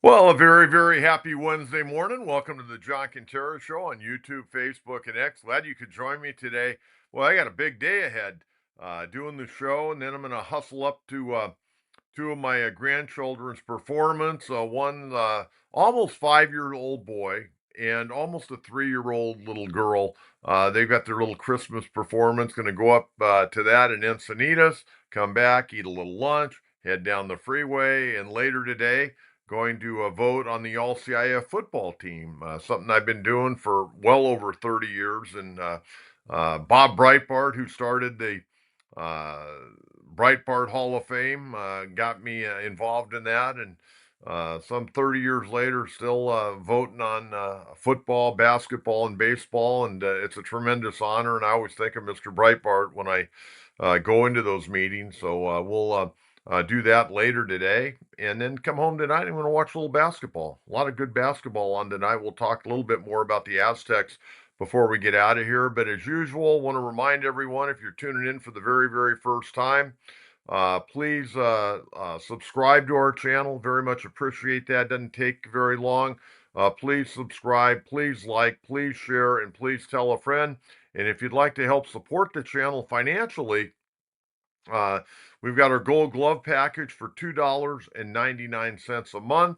Well, a very, very happy Wednesday morning. Welcome to the John Kentera Show on YouTube, Facebook, and X. Glad you could join me today. Well, I got a big day ahead doing the show, and then I'm going to hustle up to two of my grandchildren's performance. One almost 5-year-old boy and almost a 3-year-old little girl. They've got their little Christmas performance. Going to go up to that in Encinitas, come back, eat a little lunch, head down the freeway, and later today, going to vote on the All-CIF football team, something I've been doing for well over 30 years. And Bob Breitbart, who started the uh, Breitbart Hall of Fame, got me involved in that. And some 30 years later, still voting on football, basketball, and baseball. And it's a tremendous honor. And I always think of Mr. Breitbart when I go into those meetings. So we'll do that later today, and then come home tonight and we're going to watch a little basketball. A lot of good basketball on tonight. We'll talk a little bit more about the Aztecs before we get out of here. But as usual, want to remind everyone, if you're tuning in for the very, very first time, please subscribe to our channel. Very much appreciate that. Doesn't take very long. Please subscribe, please like, please share, and please tell a friend. And if you'd like to help support the channel financially, uh, we've got our Gold Glove package for $2.99 a month.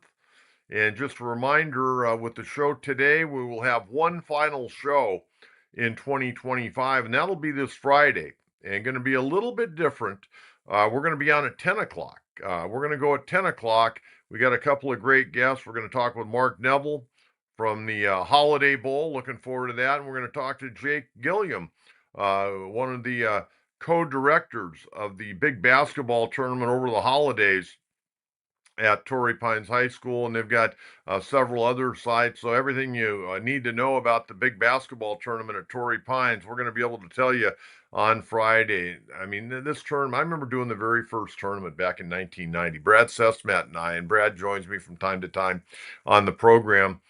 And just a reminder, with the show today, we will have one final show in 2025, and that'll be this Friday, and going to be a little bit different. We're going to be on at 10 o'clock. We're going to go at 10 o'clock. We got a couple of great guests. We're going to talk with Mark Neville from the Holiday Bowl. Looking forward to that. And we're going to talk to Jake Gilliam, one of the co-directors of the big basketball tournament over the holidays at Torrey Pines High School, and they've got several other sites. So everything you need to know about the big basketball tournament at Torrey Pines, we're going to be able to tell you on Friday. I mean, this tournament, I remember doing the very first tournament back in 1990. Brad Sesmat and I, and Brad joins me from time to time on the program.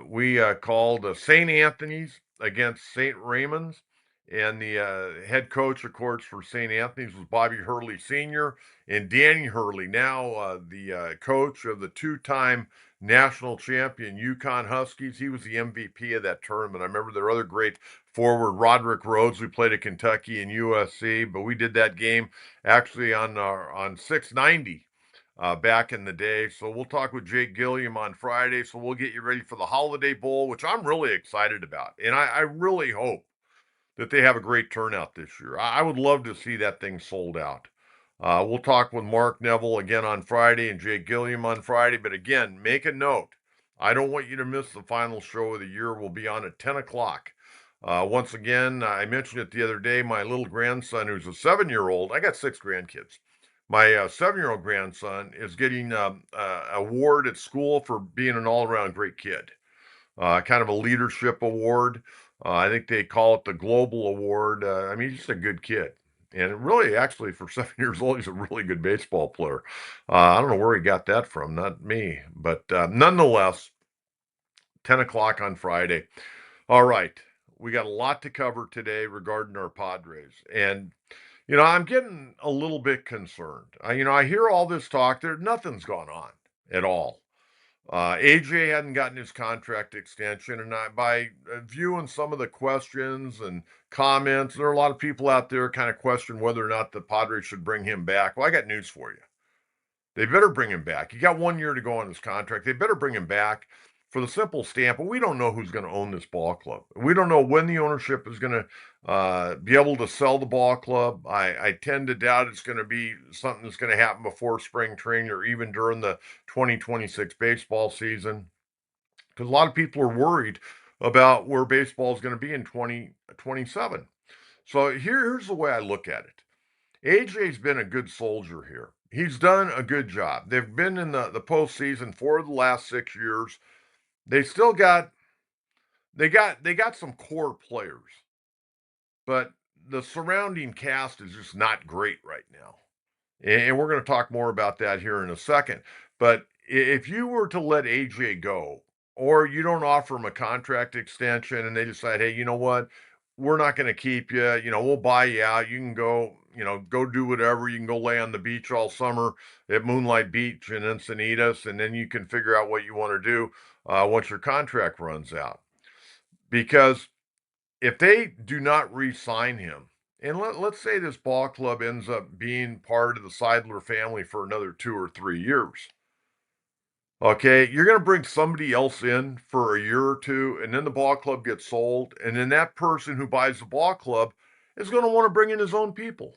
We called St. Anthony's against St. Raymond's. And the head coach, of course, for St. Anthony's was Bobby Hurley Sr. And Danny Hurley, now the coach of the two-time national champion Yukon Huskies. He was the MVP of that tournament. I remember their other great forward, Roderick Rhodes, who played at Kentucky and USC. But we did that game actually on 690 back in the day. So we'll talk with Jake Gilliam on Friday. So we'll get you ready for the Holiday Bowl, which I'm really excited about. And I really hope that they have a great turnout this year. I would love to see that thing sold out. We'll talk with Mark Neville again on Friday and Jake Gilliam on Friday. But again, make a note. I don't want you to miss the final show of the year. We'll be on at 10 o'clock. Once again, I mentioned it the other day. My little grandson, who's a 7-year-old, I got 6 grandkids. My 7-year-old grandson is getting an award at school for being an all-around great kid, kind of a leadership award. I think they call it the Global Award. I mean, he's just a good kid. And really, actually, for 7 years old, he's a really good baseball player. I don't know where he got that from, not me. But nonetheless, 10 o'clock on Friday. All right. We got a lot to cover today regarding our Padres. And, I'm getting a little bit concerned. I hear all this talk. Nothing's gone on at all. AJ hadn't gotten his contract extension, and by viewing some of the questions and comments, there are a lot of people out there kind of question whether or not the Padres should bring him back. Well, I got news for you. They better bring him back. He got 1 year to go on his contract. They better bring him back for the simple stamp. But we don't know who's going to own this ball club. We don't know when the ownership is going to be able to sell the ball club. I tend to doubt it's going to be something that's going to happen before spring training or even during the 2026 baseball season, because a lot of people are worried about where baseball is going to be in 2027. So here's the way I look at it. AJ's been a good soldier here. He's done a good job. They've been in the postseason for the last 6 years. They still got they got some core players, but the surrounding cast is just not great right now. And we're going to talk more about that here in a second. But if you were to let AJ go, or you don't offer him a contract extension and they decide, hey, you know what? We're not going to keep you. We'll buy you out. You can go, go do whatever. You can go lay on the beach all summer at Moonlight Beach in Encinitas, and then you can figure out what you want to do once your contract runs out. Because if they do not re-sign him, and let's say this ball club ends up being part of the Seidler family for another 2 or 3 years, okay, you're going to bring somebody else in for a year or two, and then the ball club gets sold, and then that person who buys the ball club is going to want to bring in his own people.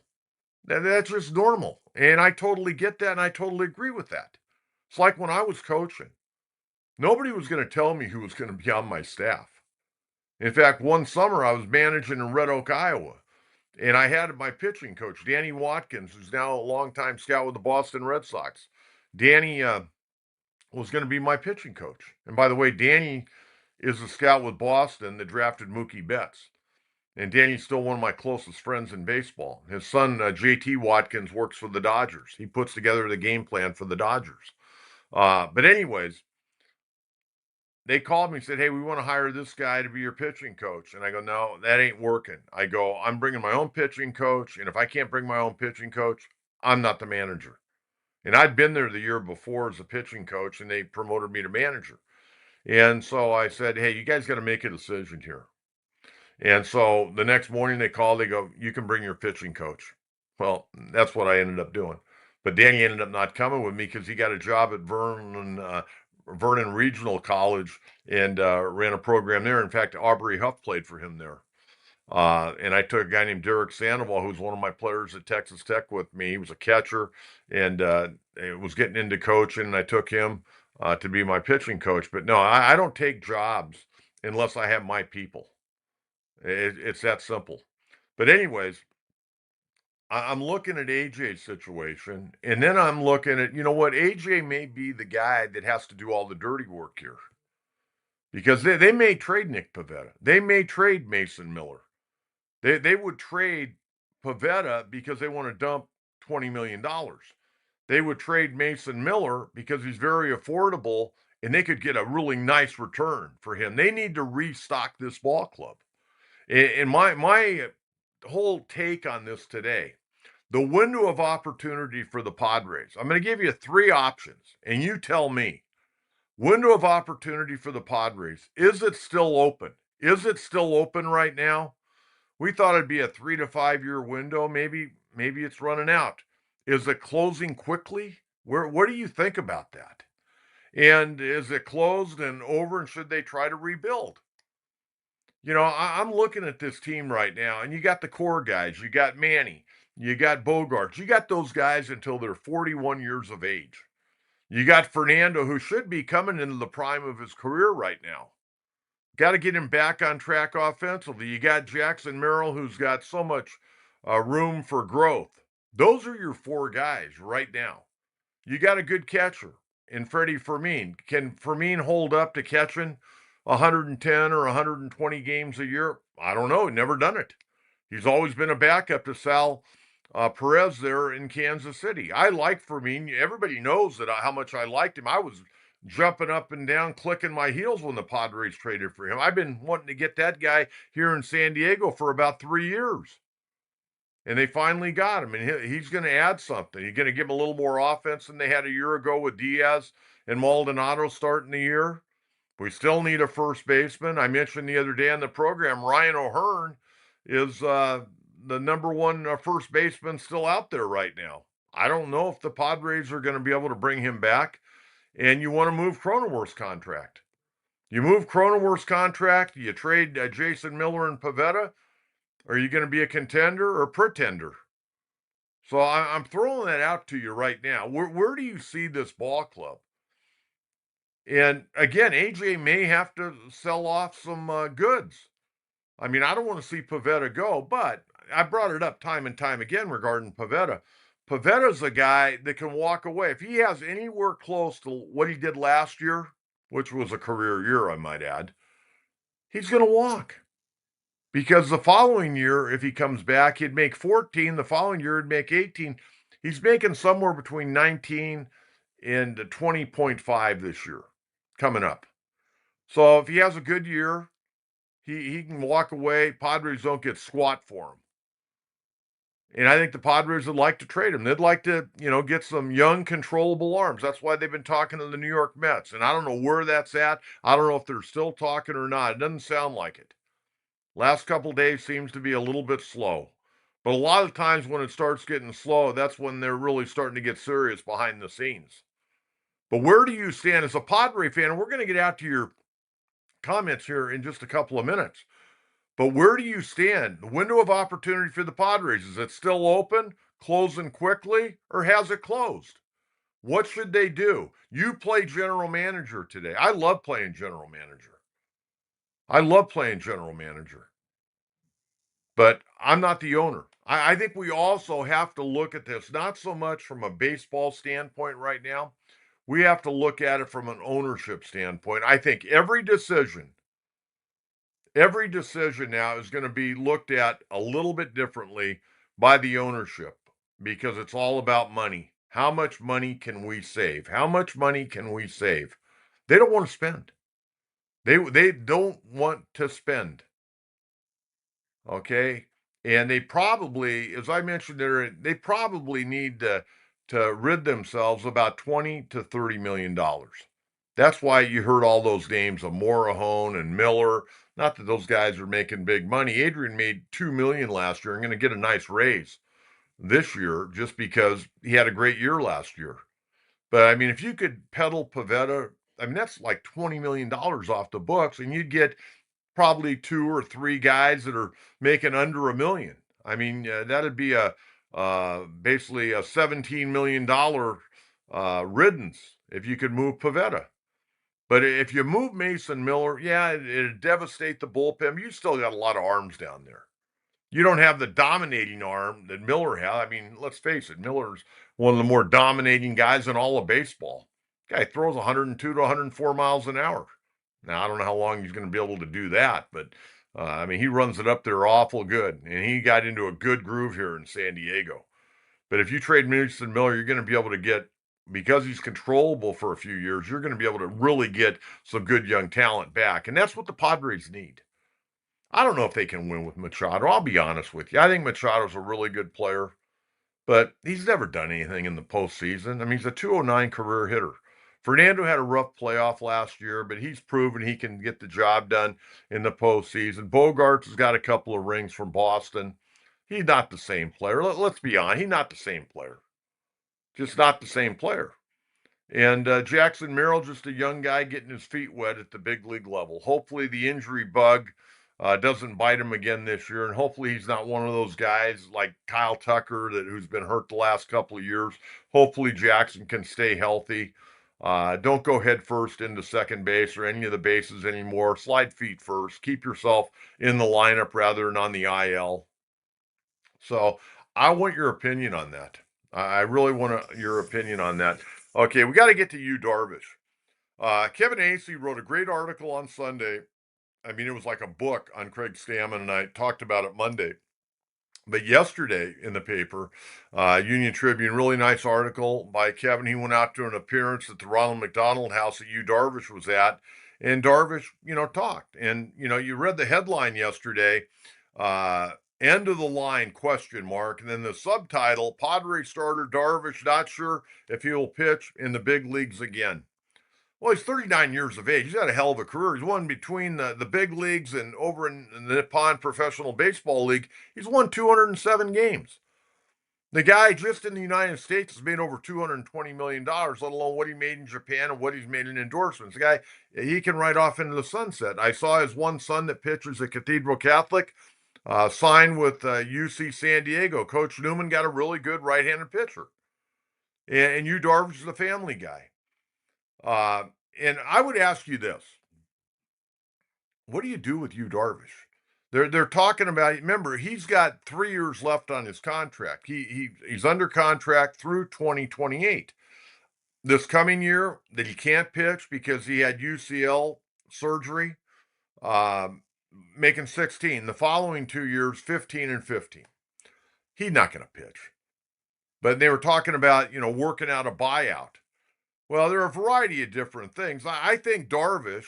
That's just normal. And I totally get that, and I totally agree with that. It's like when I was coaching. Nobody was going to tell me who was going to be on my staff. In fact, one summer I was managing in Red Oak, Iowa, and I had my pitching coach, Danny Watkins, who's now a longtime scout with the Boston Red Sox. Danny was going to be my pitching coach. And by the way, Danny is a scout with Boston that drafted Mookie Betts. And Danny's still one of my closest friends in baseball. His son, JT Watkins, works for the Dodgers. He puts together the game plan for the Dodgers. But anyways, they called me and said, hey, we want to hire this guy to be your pitching coach. And I go, no, that ain't working. I go, I'm bringing my own pitching coach. And if I can't bring my own pitching coach, I'm not the manager. And I'd been there the year before as a pitching coach, and they promoted me to manager. And so I said, hey, you guys got to make a decision here. And so the next morning they called, they go, you can bring your pitching coach. Well, that's what I ended up doing. But Danny ended up not coming with me because he got a job at Vernon Regional College and ran a program there. In fact, Aubrey Huff played for him there. And I took a guy named Derek Sandoval, who's one of my players at Texas Tech with me. He was a catcher and was getting into coaching. And I took him to be my pitching coach. But no, I don't take jobs unless I have my people. It's that simple. But anyways, I'm looking at AJ's situation, and then I'm looking at, you know what, AJ may be the guy that has to do all the dirty work here. Because they may trade Nick Pivetta. They may trade Mason Miller. They would trade Pivetta because they want to dump $20 million. They would trade Mason Miller because he's very affordable and they could get a really nice return for him. They need to restock this ball club. And my whole take on this today, the window of opportunity for the Padres, I'm going to give you 3 options, and you tell me. Window of opportunity for the Padres, is it still open? Is it still open right now? We thought it'd be a 3 to 5 year window. Maybe it's running out. Is it closing quickly? What do you think about that? And is it closed and over, and should they try to rebuild? I'm looking at this team right now, and you got the core guys. You got Manny. You got Bogarts. You got those guys until they're 41 years of age. You got Fernando, who should be coming into the prime of his career right now. Got to get him back on track offensively. You got Jackson Merrill, who's got so much room for growth. Those are your 4 guys right now. You got a good catcher in Freddie Fermin. Can Fermin hold up to catching 110 or 120 games a year? I don't know. Never done it. He's always been a backup to Sal Perez there in Kansas City. I like Fermin. Everybody knows that how much I liked him. I was jumping up and down, clicking my heels when the Padres traded for him. I've been wanting to get that guy here in San Diego for about 3 years. And they finally got him, and he's going to add something. He's going to give him a little more offense than they had a year ago with Diaz and Maldonado starting the year. We still need a first baseman. I mentioned the other day on the program, Ryan O'Hearn is the number 1 first baseman still out there right now. I don't know if the Padres are going to be able to bring him back. And you want to move Cronenworth's contract. You move Cronenworth's contract, you trade Jason Miller and Pivetta. Are you going to be a contender or a pretender? So I'm throwing that out to you right now. Where do you see this ball club? And again, AJ may have to sell off some goods. I mean, I don't want to see Pivetta go, but I brought it up time and time again regarding Pivetta. Pavetta's a guy that can walk away. If he has anywhere close to what he did last year, which was a career year, I might add, he's going to walk. Because the following year, if he comes back, he'd make 14. The following year, he'd make 18. He's making somewhere between 19 and 20.5 this year coming up. So if he has a good year, he can walk away. Padres don't get squat for him. And I think the Padres would like to trade him. They'd like to, get some young, controllable arms. That's why they've been talking to the New York Mets. And I don't know where that's at. I don't know if they're still talking or not. It doesn't sound like it. Last couple days seems to be a little bit slow. But a lot of times when it starts getting slow, that's when they're really starting to get serious behind the scenes. But where do you stand as a Padre fan? And we're going to get out to your comments here in just a couple of minutes. But where do you stand? The window of opportunity for the Padres, is it still open, closing quickly, or has it closed? What should they do? You play general manager today. I love playing general manager. I love playing general manager. But I'm not the owner. I think we also have to look at this not so much from a baseball standpoint right now. We have to look at it from an ownership standpoint. I think every decision now is going to be looked at a little bit differently by the ownership because it's all about money. How much money can we save? How much money can we save? They don't want to spend. They don't want to spend. Okay? And they probably, as I mentioned there, they probably need to rid themselves about 20 to 30 million dollars. That's why you heard all those names of Morahone and Miller. Not that those guys are making big money. Adrian made 2 million last year and going to get a nice raise this year just because he had a great year last year. But I mean, if you could peddle Pavetta, I mean that's like $20 million off the books, and you'd get probably two or three guys that are making under a million. I mean, that'd be a basically a $17 million riddance if you could move Pavetta. But if you move Mason Miller, yeah, it'd devastate the bullpen. You still got a lot of arms down there. You don't have the dominating arm that Miller had. I mean, let's face it, Miller's one of the more dominating guys in all of baseball. Guy throws 102 to 104 miles an hour. Now, I don't know how long he's going to be able to do that, but I mean, he runs it up there awful good, and he got into a good groove here in San Diego. But if you trade Mason Miller, you're going to be able to get, because he's controllable for a few years, you're going to be able to really get some good young talent back. And that's what the Padres need. I don't know if they can win with Machado. I'll be honest with you. I think Machado's a really good player, but he's never done anything in the postseason. I mean, he's a 209 career hitter. Fernando had a rough playoff last year, but he's proven he can get the job done in the postseason. Bogarts has got a couple of rings from Boston. He's not the same player. Let's be honest. He's not the same player. Just not the same player. And Jackson Merrill, just a young guy getting his feet wet at the big league level. Hopefully, the injury bug doesn't bite him again this year, and hopefully, he's not one of those guys like Kyle Tucker who's been hurt the last couple of years. Hopefully, Jackson can stay healthy. Don't go head first into second base or any of the bases anymore. Slide feet first. Keep yourself in the lineup rather than on the IL. So, I want your opinion on that. I really want your opinion on that. Okay, we got to get to Yu Darvish. Kevin Acee wrote a great article on Sunday. I mean, it was like a book on Craig Stammen, and I talked about it Monday. But yesterday in the paper, Union Tribune, really nice article by Kevin. He went out to an appearance at the Ronald McDonald House that Yu Darvish was at, and Darvish, talked. And you read the headline yesterday. End of the line question mark, and then the subtitle: Padre starter Darvish not sure if he will pitch in the big leagues again. Well, he's 39 years of age. He's had a hell of a career. He's won between the big leagues and over in the Nippon Professional Baseball League. He's won 207 games. The guy just in the United States has made over $220 million, let alone what he made in Japan and what he's made in endorsements. The guy, he can ride off into the sunset. I saw his one son that pitches at Cathedral Catholic signed with UC San Diego. Coach Newman got a really good right-handed pitcher. And Yu Darvish is a family guy. And I would ask you this: what do you do with Yu Darvish? They're talking about. Remember, he's got 3 years left on his contract. He's under contract through 2028. This coming year, that he can't pitch because he had UCL surgery, um, making 16. The following 2 years, 15 and 15. He's not going to pitch. But they were talking about working out a buyout. Well, there are a variety of different things. I think Darvish,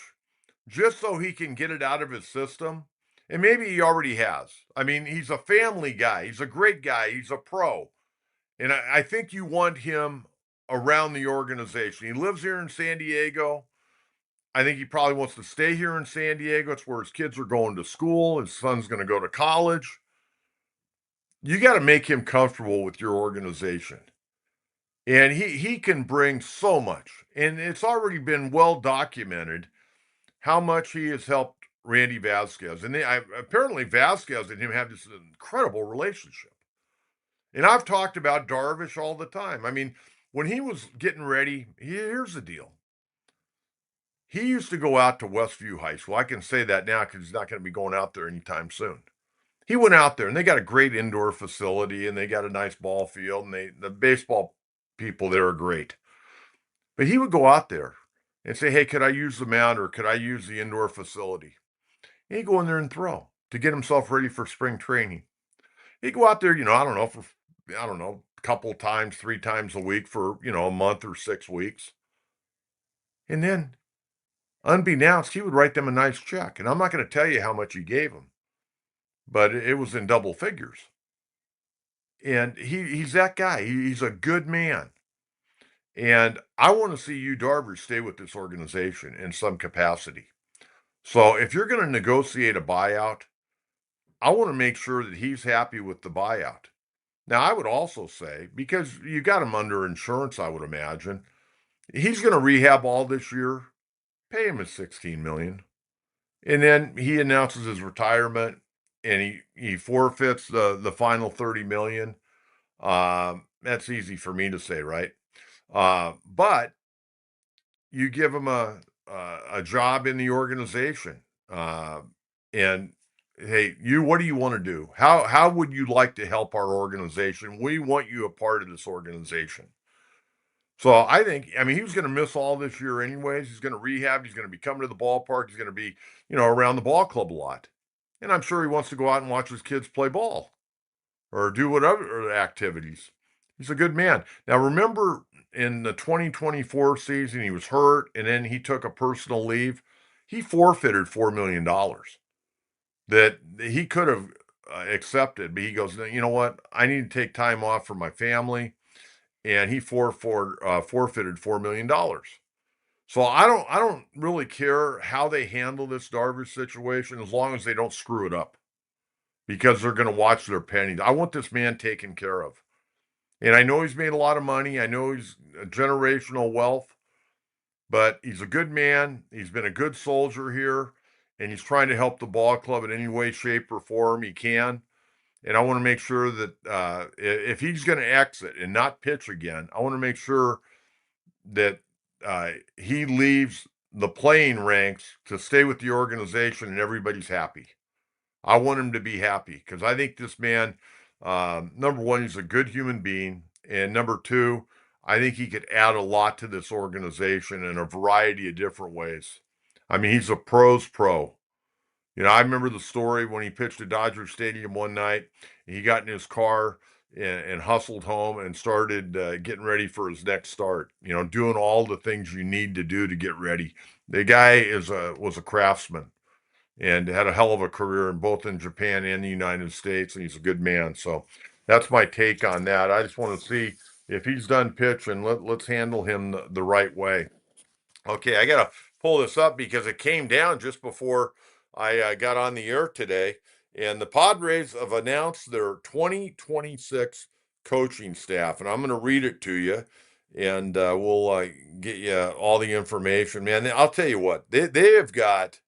just so he can get it out of his system And maybe he already has. I mean, he's a family guy. He's a great guy. He's a pro. And I think you want him around the organization. He lives here in San Diego. I think he probably wants to stay here in San Diego. It's where his kids are going to school. His son's going to go to college. You got to make him comfortable with your organization. And he can bring so much. And it's already been well documented how much he has helped Randy Vasquez. And apparently Vasquez and him have this incredible relationship. And I've talked about Darvish all the time. I mean, when he was getting ready, here's the deal. He used to go out to Westview High School. I can say that now because he's not going to be going out there anytime soon. He went out there, and they got a great indoor facility, and they got a nice ball field, and the baseball people there are great. But he would go out there and say, hey, could I use the mound or could I use the indoor facility? And he'd go in there and throw to get himself ready for spring training. He'd go out there, a couple times, 3 times a week for, a month or 6 weeks. And then, unbeknownst, he would write them a nice check. And I'm not going to tell you how much he gave them, but it was in double figures. And he's that guy. He's a good man. And I want to see Yu Darvish stay with this organization in some capacity. So if you're going to negotiate a buyout, I want to make sure that he's happy with the buyout. Now, I would also say, because you got him under insurance, I would imagine, he's going to rehab all this year. Pay him his $16 million. And then he announces his retirement and he forfeits the final $30 million. That's easy for me to say, right? But you give him a job in the organization. And hey, what do you want to do? How would you like to help our organization? We want you a part of this organization. So I mean, he was going to miss all this year anyways. He's going to rehab. He's going to be coming to the ballpark. He's going to be, around the ball club a lot. And I'm sure he wants to go out and watch his kids play ball or do whatever activities. He's a good man. Now, remember in the 2024 season, he was hurt and then he took a personal leave. He forfeited $4 million that he could have accepted, but he goes, you know what? I need to take time off for my family. And he forfeited $4 million. So I don't really care how they handle this Darvish situation as long as they don't screw it up, because they're going to watch their pennies. I want this man taken care of. And I know he's made a lot of money. I know he's a generational wealth, but he's a good man. He's been a good soldier here, and he's trying to help the ball club in any way, shape, or form he can. And I want to make sure that if he's going to exit and not pitch again, I want to make sure that he leaves the playing ranks to stay with the organization and everybody's happy. I want him to be happy because I think this man, number one, he's a good human being. And number two, I think he could add a lot to this organization in a variety of different ways. I mean, he's a pro's pro. I remember the story when he pitched at Dodger Stadium one night. He got in his car and hustled home and started getting ready for his next start. Doing all the things you need to do to get ready. The guy was a craftsman and had a hell of a career in both in Japan and the United States, and he's a good man. So that's my take on that. I just want to see if he's done pitching. Let's handle him the right way. Okay, I got to pull this up because it came down just before I got on the air today. And the Padres have announced their 2026 coaching staff. And I'm going to read it to you. And we'll get you all the information. Man, I'll tell you what, they have got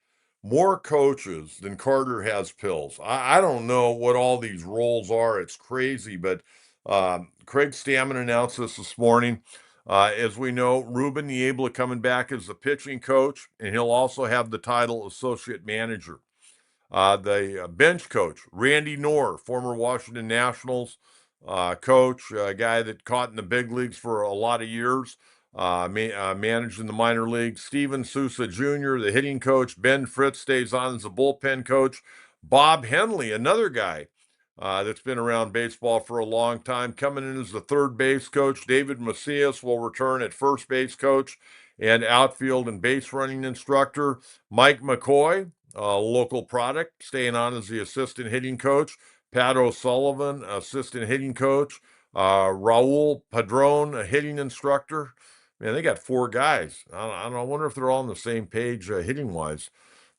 more coaches than Carter has pills. I don't know what all these roles are. It's crazy. But Craig Stammen announced this morning. As we know, Ruben Niebla coming back as the pitching coach, and he'll also have the title associate manager. The bench coach, Randy Knorr, former Washington Nationals coach, a guy that caught in the big leagues for a lot of years, managed in the minor leagues. Steven Sousa Jr., the hitting coach. Ben Fritz stays on as the bullpen coach. Bob Henley, another guy that's been around baseball for a long time, coming in as the third base coach. David Macias will return at first base coach and outfield and base running instructor. Mike McCoy, local product, staying on as the assistant hitting coach. Pat O'Sullivan, assistant hitting coach. Raul Padron, a hitting instructor. Man, they got 4 guys. I don't know. I wonder if they're all on the same page hitting wise.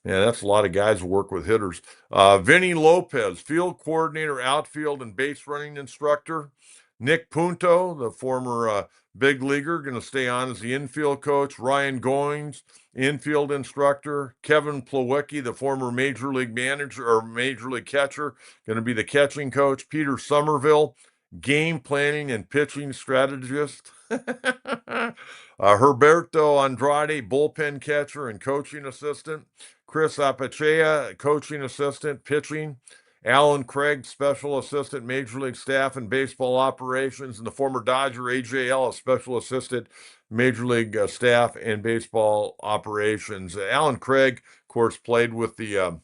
Yeah, that's a lot of guys who work with hitters. Vinny Lopez, field coordinator, outfield, and base running instructor. Nick Punto, the former big leaguer, going to stay on as the infield coach. Ryan Goings, infield instructor. Kevin Plawecki, the former major league manager or major league catcher, going to be the catching coach. Peter Somerville, game planning and pitching strategist. Herberto Andrade, bullpen catcher and coaching assistant. Chris Apachea, coaching assistant, pitching. Alan Craig, special assistant, major league staff and baseball operations, and the former Dodger A.J. Ellis, special assistant, major league staff and baseball operations. Alan Craig, of course, played with the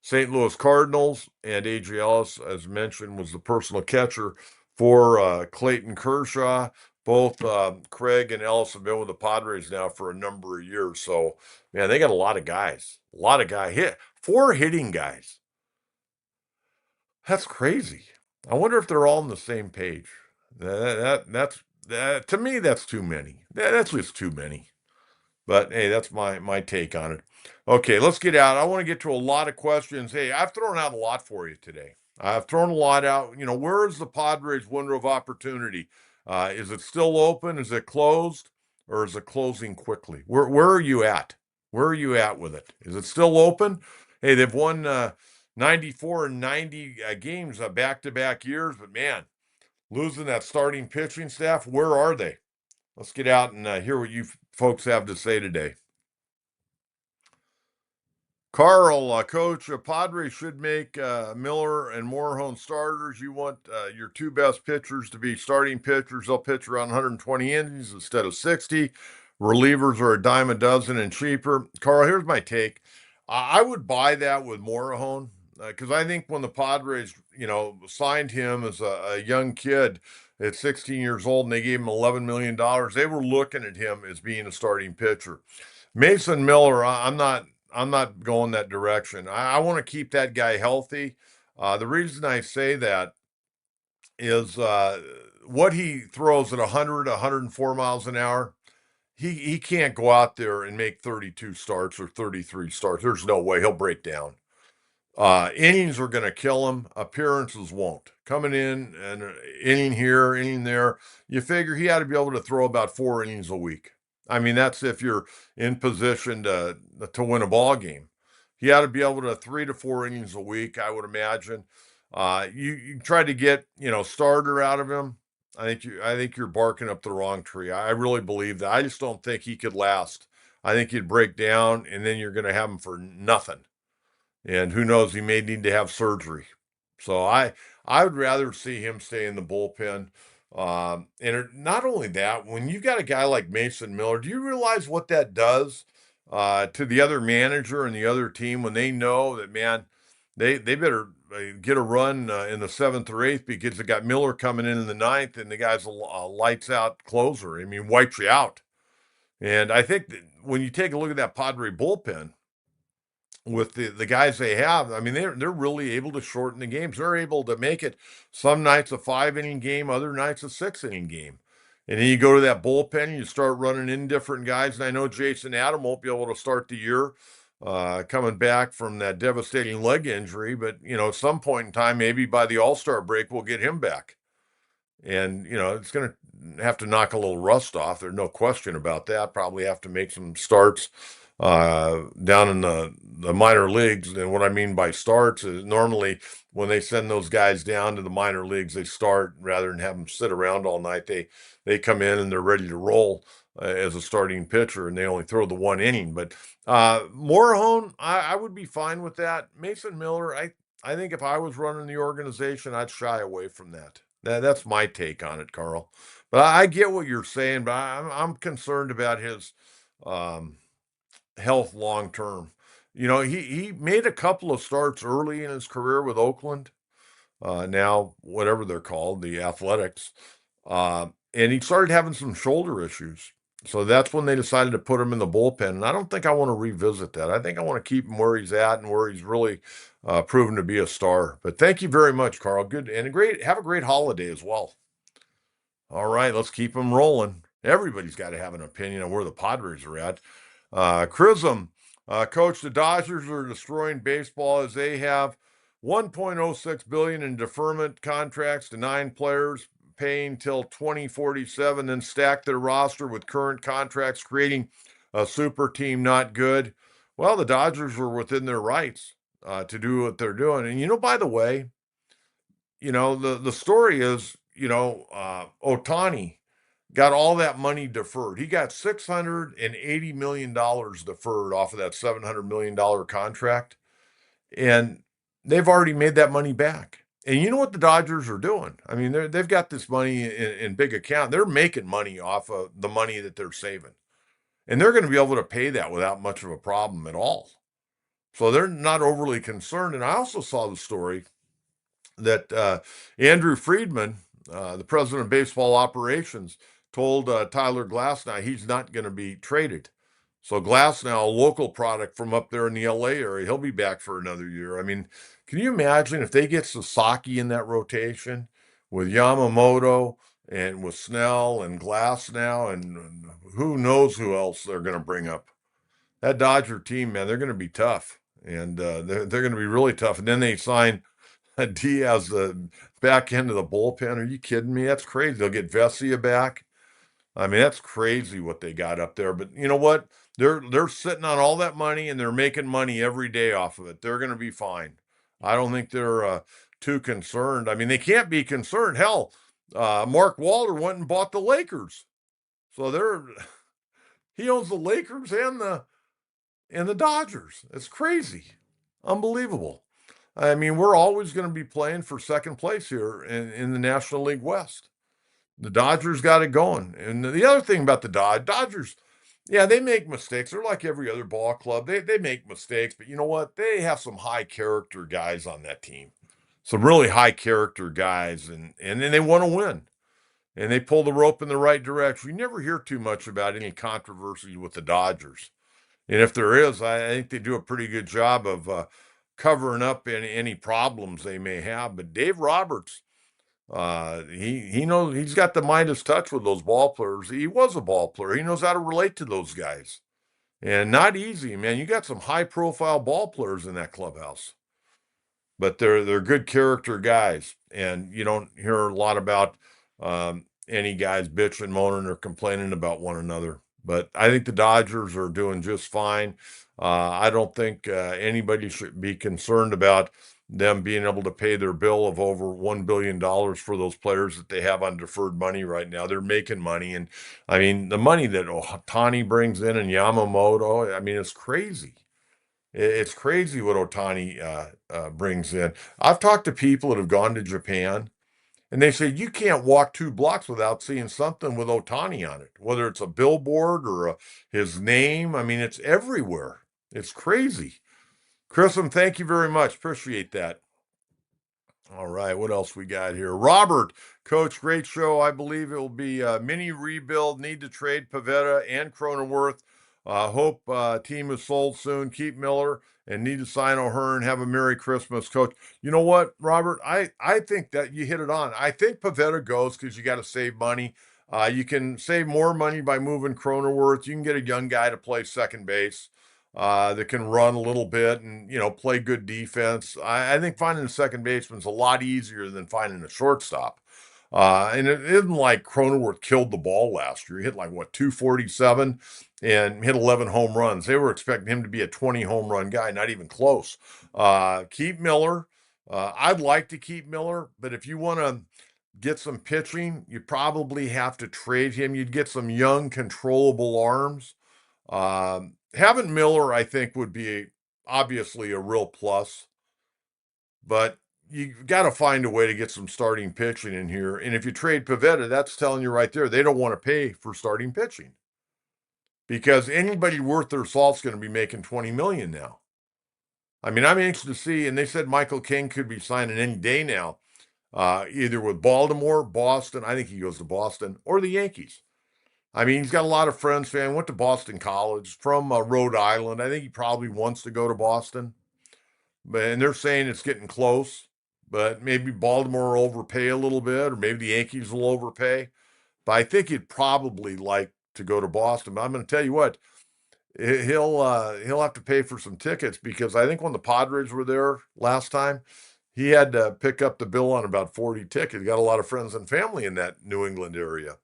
St. Louis Cardinals, and A.J. Ellis, as mentioned, was the personal catcher for Clayton Kershaw. Both Craig and Ellis have been with the Padres now for a number of years. So, man, they got a lot of guys. A lot of guys. 4 hitting guys. That's crazy. I wonder if they're all on the same page. To me, that's too many. That's just too many. But hey, that's my take on it. Okay, let's get out. I want to get to a lot of questions. Hey, I've thrown out a lot for you today. I've thrown a lot out. Where is the Padres window of opportunity? Is it still open? Is it closed? Or is it closing quickly? Where are you at? Where are you at with it? Is it still open? Hey, they've won 94 and 90 games back-to-back years, but man, losing that starting pitching staff, where are they? Let's get out and hear what you folks have to say today. Carl, Coach, Padres should make Miller and Morejon starters. You want your 2 best pitchers to be starting pitchers. They'll pitch around 120 innings instead of 60. Relievers are a dime a dozen and cheaper. Carl, here's my take. I would buy that with Morejon because I think when the Padres, signed him as a young kid at 16 years old and they gave him $11 million, they were looking at him as being a starting pitcher. Mason Miller, I'm not going that direction. I want to keep that guy healthy. The reason I say that is what he throws at 100, 104 miles an hour. He can't go out there and make 32 starts or 33 starts. There's no way he'll break down. Innings are going to kill him. Appearances won't. Coming in and inning here, inning there. You figure he ought to be able to throw about 4 innings a week. I mean, that's if you're in position to win a ball game. He ought to be able to 3 to 4 innings a week, I would imagine. You try to get starter out of him. I think you're barking up the wrong tree. I really believe that. I just don't think he could last. I think he'd break down, and then you're going to have him for nothing. And who knows, he may need to have surgery. So I would rather see him stay in the bullpen. Not only that, when you've got a guy like Mason Miller, do you realize what that does to the other manager and the other team when they know that, man, they better get a run in the 7th or 8th because they got Miller coming in the 9th and the guy's a lights out closer. I mean, wipes you out. And I think that when you take a look at that Padre bullpen, with the guys they have, I mean, they're really able to shorten the games. They're able to make it some nights a 5-inning game, other nights a 6-inning game. And then you go to that bullpen and you start running in different guys. And I know Jason Adam won't be able to start the year coming back from that devastating leg injury, but at some point in time, maybe by the All-Star break, we'll get him back. And it's going to have to knock a little rust off. There's no question about that. Probably have to make some starts down in the minor leagues. And what I mean by starts is normally when they send those guys down to the minor leagues, they start rather than have them sit around all night. They come in and they're ready to roll as a starting pitcher, and they only throw the 1 inning. But Morejon, I would be fine with that. Mason Miller, I think if I was running the organization, I'd shy away from that. That's my take on it, Carl. But I get what you're saying, but I'm concerned about his health long term. He made a couple of starts early in his career with Oakland, now whatever they're called, the Athletics, and he started having some shoulder issues. So that's when they decided to put him in the bullpen. And I don't think I want to revisit that. I think I want to keep him where he's at and where he's really proven to be a star. But thank you very much, Carl. Good and have a great holiday as well. All right, let's keep them rolling. Everybody's got to have an opinion on where the Padres are at. Chrism, coach, the Dodgers are destroying baseball as they have 1.06 billion in deferment contracts to 9 players, paying till 2047, then stack their roster with current contracts, creating a super team not good. Well, the Dodgers were within their rights to do what they're doing. And by the way, the story is, Otani got all that money deferred. He got $680 million deferred off of that $700 million contract. And they've already made that money back. And you know what the Dodgers are doing? I mean, they've got this money in big account. They're making money off of the money that they're saving. And they're going to be able to pay that without much of a problem at all. So they're not overly concerned. And I also saw the story that Andrew Friedman, the president of baseball operations, told Tyler Glasnow he's not going to be traded. So Glasnow, a local product from up there in the LA area, he'll be back for another year. I mean, can you imagine if they get Sasaki in that rotation with Yamamoto and with Snell and Glasnow and who knows who else they're going to bring up? That Dodger team, man, they're going to be tough. And they're going to be really tough. And then they sign Diaz the back end of the bullpen. Are you kidding me? That's crazy. They'll get Vesia back. I mean, that's crazy what they got up there. But you know what? They're sitting on all that money and they're making money every day off of it. They're going to be fine. I don't think they're too concerned. I mean, they can't be concerned. Hell, Mark Walter went and bought the Lakers, so he owns the Lakers and the Dodgers. It's crazy, unbelievable. I mean, we're always going to be playing for second place here in the National League West. The Dodgers got it going. And the other thing about the Dodgers, yeah, they make mistakes. They're like every other ball club. They make mistakes, but you know what? They have some high character guys on that team. Some really high character guys, and then they want to win. And they pull the rope in the right direction. You never hear too much about any controversy with the Dodgers. And if there is, I think they do a pretty good job of covering up any problems they may have. But Dave Roberts, he knows he's got the Midas touch with those ball players. He was a ball player. He knows how to relate to those guys. And not easy, man. You got some high profile ball players in that clubhouse. But they're good character guys. And you don't hear a lot about any guys bitching, moaning, or complaining about one another. But I think the Dodgers are doing just fine. I don't think anybody should be concerned about them being able to pay their bill of over $1 billion for those players that they have on deferred money right now. They're making money. And I mean, the money that Otani brings in and Yamamoto, I mean, it's crazy. It's crazy what Otani brings in. I've talked to people that have gone to Japan, and they say you can't walk 2 blocks without seeing something with Otani on it, whether it's a billboard or his name. I mean, it's everywhere. It's crazy. Chrism, thank you very much. Appreciate that. All right, what else we got here? Robert, coach, great show. I believe it will be a mini rebuild. Need to trade Pavetta and Cronenworth. Hope team is sold soon. Keep Miller and need to sign O'Hearn. Have a Merry Christmas, coach. You know what, Robert? I think that you hit it on. I think Pavetta goes because you got to save money. You can save more money by moving Cronenworth. You can get a young guy to play second base that can run a little bit and play good defense. I think finding a second baseman is a lot easier than finding a shortstop. And it isn't like Cronenworth killed the ball last year. He hit like 247 and hit 11 home runs. They were expecting him to be a 20 home run guy, not even close. Keep Miller. I'd like to keep Miller, but if you want to get some pitching, you probably have to trade him. You'd get some young, controllable arms. Having Miller, I think, would be obviously a real plus, but you got to find a way to get some starting pitching in here. And if you trade Pavetta, that's telling you right there they don't want to pay for starting pitching because anybody worth their salt's going to be making $20 million now. I mean, I'm anxious to see, and they said Michael King could be signing any day now, either with Baltimore, Boston. I think he goes to Boston or the Yankees. I mean, he's got a lot of friends, fan, went to Boston College from Rhode Island. I think he probably wants to go to Boston, but and they're saying it's getting close. But maybe Baltimore will overpay a little bit, or maybe the Yankees will overpay. But I think he'd probably like to go to Boston. But I'm going to tell you what, he'll have to pay for some tickets because I think when the Padres were there last time, he had to pick up the bill on about 40 tickets. He got a lot of friends and family in that New England area.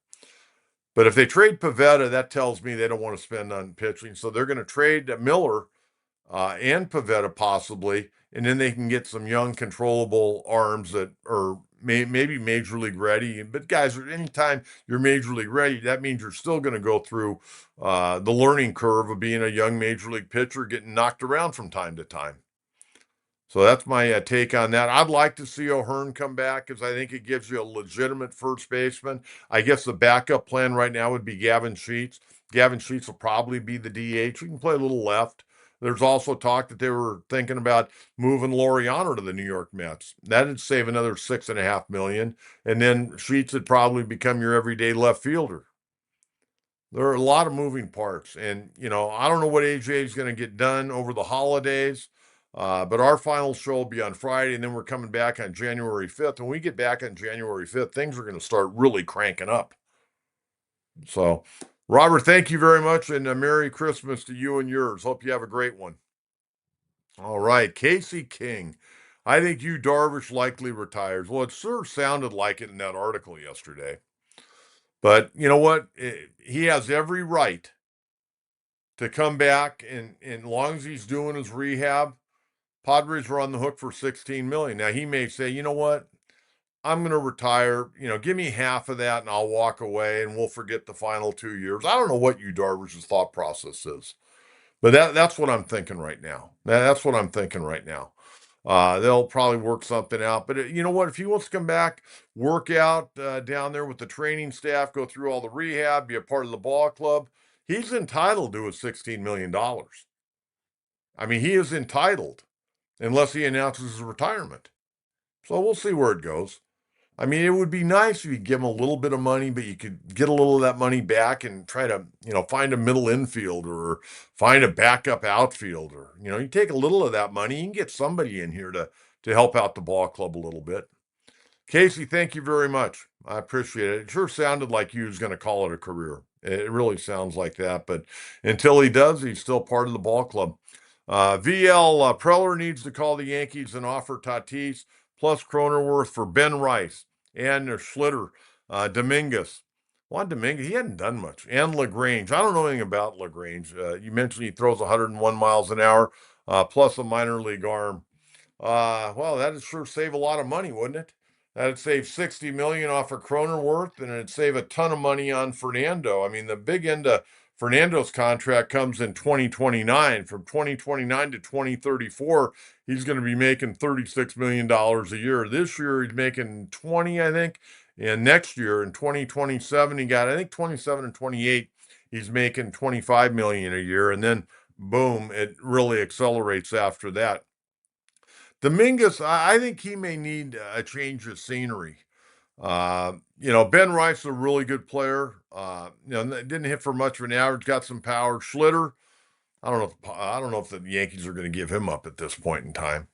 But if they trade Pivetta, that tells me they don't want to spend on pitching. So they're going to trade Miller and Pivetta possibly, and then they can get some young, controllable arms that are maybe major league ready. But guys, anytime you're major league ready, that means you're still going to go through the learning curve of being a young major league pitcher, getting knocked around from time to time. So that's my take on that. I'd like to see O'Hearn come back because I think it gives you a legitimate first baseman. I guess the backup plan right now would be Gavin Sheets. Gavin Sheets will probably be the DH. He can play a little left. There's also talk that they were thinking about moving Laureano to the New York Mets. That'd save another $6.5 million, and then Sheets would probably become your everyday left fielder. There are a lot of moving parts, and I don't know what AJ is going to get done over the holidays. But our final show will be on Friday, and then we're coming back on January 5th. When we get back on January 5th, things are going to start really cranking up. So, Robert, thank you very much, and a Merry Christmas to you and yours. Hope you have a great one. All right, Casey King. I think Yu Darvish likely retires. Well, it sure sounded like it in that article yesterday. But you know what? He has every right to come back, and as long as he's doing his rehab, Padres were on the hook for $16 million. Now he may say, you know what? I'm going to retire. Give me half of that, and I'll walk away, and we'll forget the final 2 years. I don't know what Yu Darvish's thought process is, but that's what I'm thinking right now. That's what I'm thinking right now. They'll probably work something out. But you know what? If he wants to come back, work out down there with the training staff, go through all the rehab, be a part of the ball club, he's entitled to his $16 million. I mean, he is entitled unless he announces his retirement. So we'll see where it goes. I mean, it would be nice if you give him a little bit of money, but you could get a little of that money back and try to, find a middle infielder or find a backup outfielder. You take a little of that money, you can get somebody in here to help out the ball club a little bit. Casey, thank you very much. I appreciate it. It sure sounded like he was going to call it a career. It really sounds like that. But until he does, he's still part of the ball club. VL Preller needs to call the Yankees and offer Tatis plus Cronenworth for Ben Rice and Schlitter, Dominguez. Juan Dominguez, he hadn't done much. And LaGrange. I don't know anything about LaGrange. You mentioned he throws 101 miles an hour, plus a minor league arm. Well, that'd sure save a lot of money, wouldn't it? That'd save $60 million off of Cronenworth, and it'd save a ton of money on Fernando. I mean, the big end of Fernando's contract comes in 2029. From 2029 to 2034, he's going to be making $36 million a year. This year, he's making 20, I think. And next year, in 2027, he got, I think, 27 and 28. He's making 25 million a year. And then, boom, it really accelerates after that. Dominguez, I think he may need a change of scenery. Ben Rice is a really good player. Didn't hit for much of an average, got some power. Schlitter, I don't know if the Yankees are going to give him up at this point in time.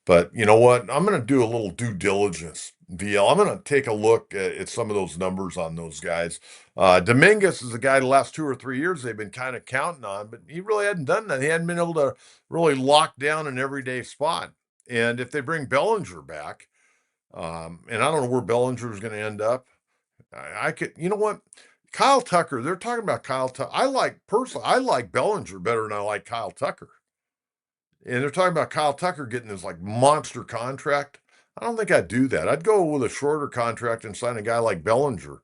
But you know what? I'm going to do a little due diligence, VL. I'm going to take a look at some of those numbers on those guys. Dominguez is a guy the last 2 or 3 years they've been kind of counting on, but he really hadn't done that. He hadn't been able to really lock down an everyday spot. And if they bring Bellinger back, and I don't know where Bellinger is going to end up, I could, you know what? Kyle Tucker, they're talking about Kyle Tucker. I like Bellinger better than I like Kyle Tucker. And they're talking about Kyle Tucker getting this like monster contract. I don't think I'd do that. I'd go with a shorter contract and sign a guy like Bellinger.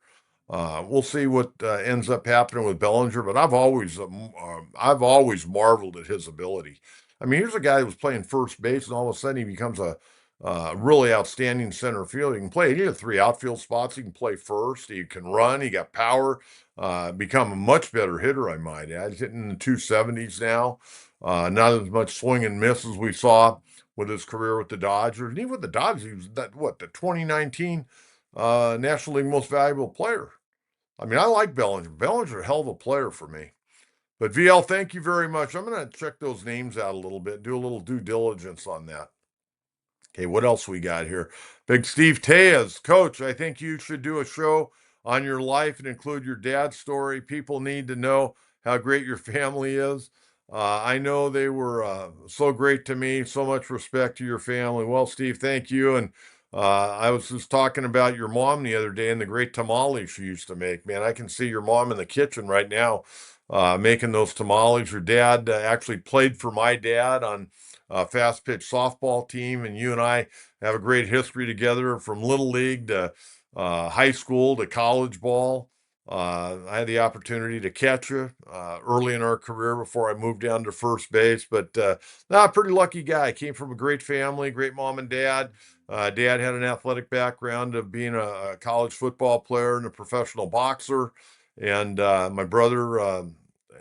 We'll see what ends up happening with Bellinger, but I've always marveled at his ability. I mean, here's a guy who was playing first base, and all of a sudden he becomes a really outstanding center field. He can play. He had 3 outfield spots. He can play first. He can run. He got power. Become a much better hitter, I might add. He's hitting in the 270s now. Not as much swing and miss as we saw with his career with the Dodgers. And even with the Dodgers, he was the 2019 National League Most Valuable Player. I mean, I like Bellinger. Bellinger's a hell of a player for me. But VL, thank you very much. I'm going to check those names out a little bit, do a little due diligence on that. Okay, what else we got here? Big Steve Tejas, Coach, I think you should do a show on your life and include your dad's story. People need to know how great your family is. I know they were so great to me. So much respect to your family. Well, Steve, thank you. And I was just talking about your mom the other day and the great tamales she used to make. Man, I can see your mom in the kitchen right now making those tamales. Your dad actually played for my dad on fast pitch softball team, and you and I have a great history together from little league to high school to college ball. I had the opportunity to catch you early in our career before I moved down to first base, but a pretty lucky guy. Came from a great family, great mom and dad. Dad had an athletic background of being a college football player and a professional boxer, and my brother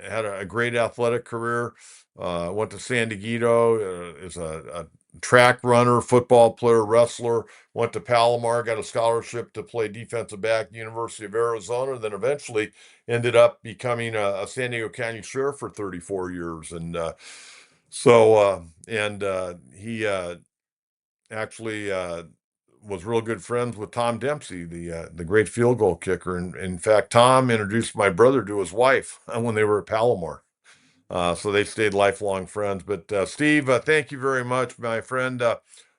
had a great athletic career. Went to San Diego, is a track runner, football player, wrestler. Went to Palomar, got a scholarship to play defensive back at the University of Arizona, then eventually ended up becoming a San Diego County sheriff for 34 years. And he actually was real good friends with Tom Dempsey, the great field goal kicker. And in fact, Tom introduced my brother to his wife when they were at Palomar. So they stayed lifelong friends. But Steve, thank you very much, my friend.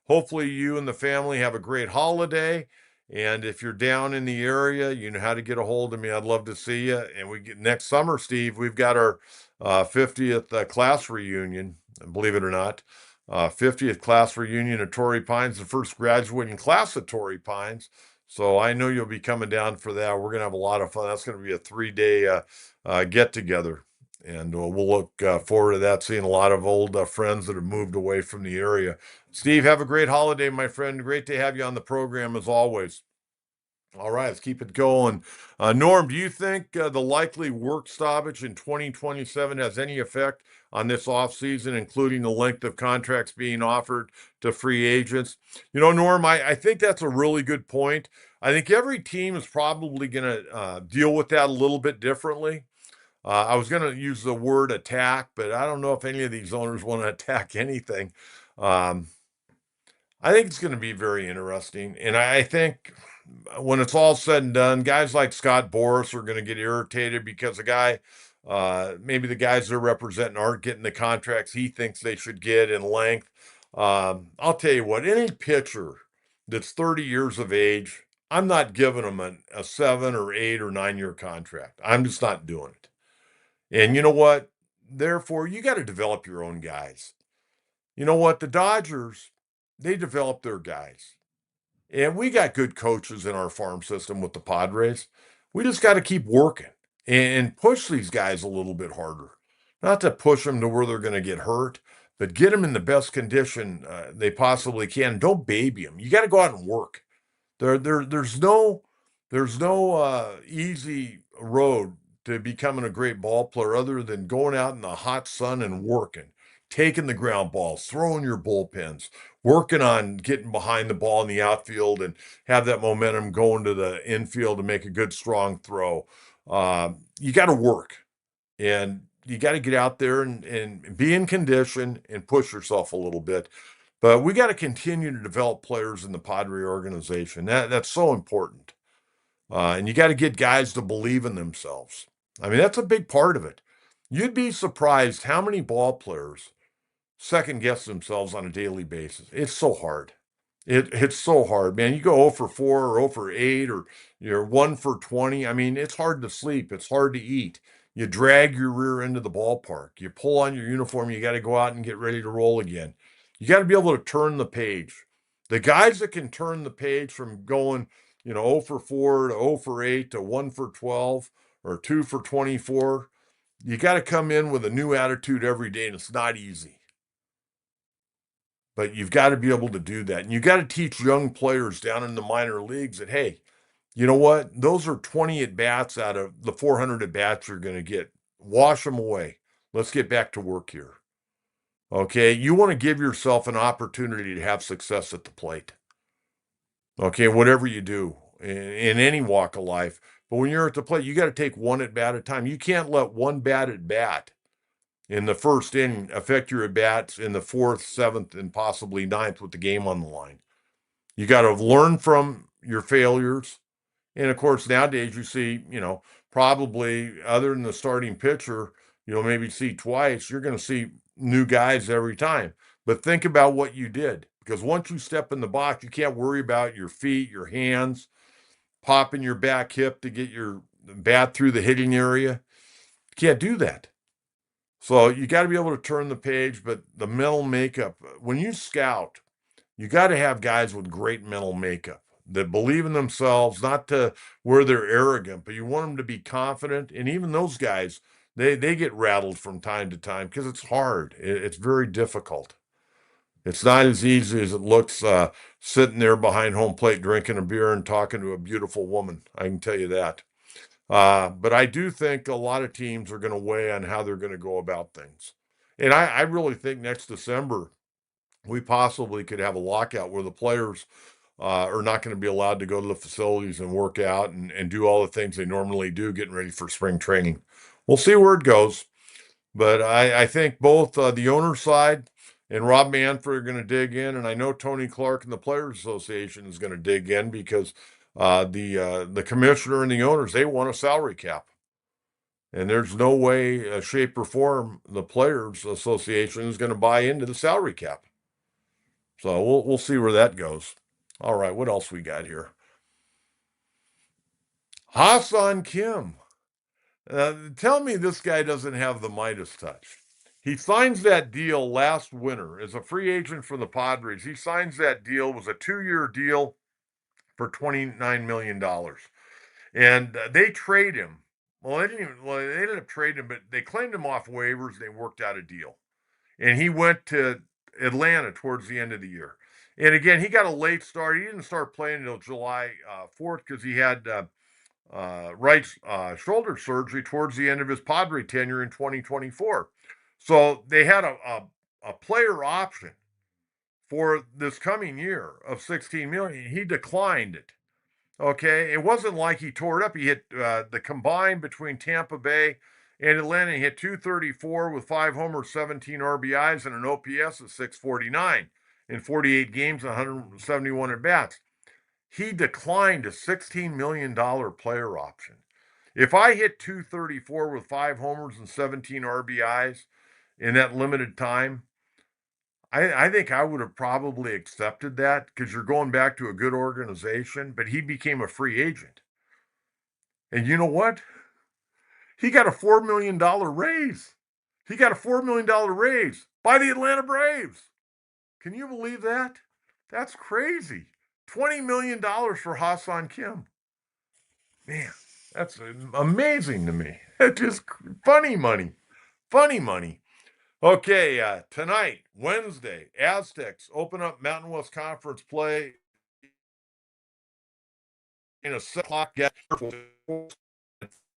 Hopefully, you and the family have a great holiday. And if you're down in the area, you know how to get a hold of me. I'd love to see you. And we get next summer, Steve. We've got our 50th class reunion. Believe it or not, 50th class reunion at Torrey Pines, the first graduating class at Torrey Pines. So I know you'll be coming down for that. We're gonna have a lot of fun. That's gonna be a 3 day get together. And we'll look forward to that, seeing a lot of old friends that have moved away from the area. Steve, have a great holiday, my friend. Great to have you on the program as always. All right, let's keep it going. Norm, do you think the likely work stoppage in 2027 has any effect on this offseason, including the length of contracts being offered to free agents? You know, Norm, I think that's a really good point. I think every team is probably going to deal with that a little bit differently. I was going to use the word attack, but I don't know if any of these owners want to attack anything. Um, I think it's going to be very interesting. And I think when it's all said and done, guys like Scott Boras are going to get irritated because maybe the guys they're representing aren't getting the contracts he thinks they should get in length. I'll tell you what, any pitcher that's 30 years of age, I'm not giving them a 7 or 8 or 9 year contract. I'm just not doing it. And you know what? Therefore, you got to develop your own guys. You know what? The Dodgers, they develop their guys. And we got good coaches in our farm system with the Padres. We just got to keep working and push these guys a little bit harder. Not to push them to where they're going to get hurt, but get them in the best condition they possibly can. Don't baby them. You got to go out and work. There's no easy road to becoming a great ball player other than going out in the hot sun and working, taking the ground balls, throwing your bullpens, working on getting behind the ball in the outfield and have that momentum going to the infield to make a good strong throw. You got to work and you got to get out there and be in condition and push yourself a little bit. But we got to continue to develop players in the Padre organization. That's so important. And you got to get guys to believe in themselves. I mean, that's a big part of it. You'd be surprised how many ball players second guess themselves on a daily basis. It's so hard. It's so hard, man. You go 0 for 4 or 0 for 8 or you're 1 for 20. I mean, it's hard to sleep. It's hard to eat. You drag your rear into the ballpark. You pull on your uniform. You got to go out and get ready to roll again. You got to be able to turn the page. The guys that can turn the page from going, 0 for 4 to 0 for 8 to 1 for 12 or 2 for 24, you got to come in with a new attitude every day, and it's not easy. But you've got to be able to do that. And you got to teach young players down in the minor leagues that, hey, you know what? Those are 20 at bats out of the 400 at bats you're going to get. Wash them away. Let's get back to work here. Okay. You want to give yourself an opportunity to have success at the plate. Okay. Whatever you do in any walk of life, But when you're at the plate, you got to take one at bat at a time. You can't let one bat at bat in the first inning affect your at bats in the fourth, seventh, and possibly ninth with the game on the line. You got to learn from your failures. And of course, nowadays you see, probably other than the starting pitcher, you'll maybe see twice, you're going to see new guys every time. But think about what you did, because once you step in the box, you can't worry about your feet, your hands, popping your back hip to get your bat through the hitting area. You can't do that. So you got to be able to turn the page, but the mental makeup, when you scout, you got to have guys with great mental makeup that believe in themselves, not to where they're arrogant, but you want them to be confident. And even those guys, they get rattled from time to time because it's hard. It's very difficult. It's not as easy as it looks sitting there behind home plate drinking a beer and talking to a beautiful woman. I can tell you that. But I do think a lot of teams are going to weigh on how they're going to go about things. And I really think next December, we possibly could have a lockout where the players are not going to be allowed to go to the facilities and work out and do all the things they normally do getting ready for spring training. We'll see where it goes. But I think both the owner side and Rob Manfred are going to dig in. And I know Tony Clark and the Players Association is going to dig in because the commissioner and the owners, they want a salary cap. And there's no way, shape, or form the Players Association is going to buy into the salary cap. So we'll see where that goes. All right, what else we got here? Ha-Seong Kim. Tell me this guy doesn't have the Midas touch. He signs that deal last winter as a free agent for the Padres. He signs that deal. It was a 2-year deal for $29 million. And they trade him. Well, they ended up trading him, but they claimed him off waivers. They worked out a deal. And he went to Atlanta towards the end of the year. And again, he got a late start. He didn't start playing until July 4th because he had right shoulder surgery towards the end of his Padre tenure in 2024. So they had a player option for this coming year of 16 million. He declined it. Okay, it wasn't like he tore it up. He hit the combined between Tampa Bay and Atlanta. He hit 234 with 5 homers, 17 RBIs, and an OPS of 649 in 48 games, 171 at bats. He declined a $16 million player option. If I hit 234 with 5 homers and 17 RBIs in that limited time, I think I would have probably accepted that because you're going back to a good organization, but he became a free agent. And you know what? He got a $4 million raise. He got a $4 million raise by the Atlanta Braves. Can you believe that? That's crazy. $20 million for Ha-Seong Kim. Man, that's amazing to me. It's just funny money. Funny money. Okay, tonight, Wednesday, Aztecs open up Mountain West Conference play in a 7 o'clock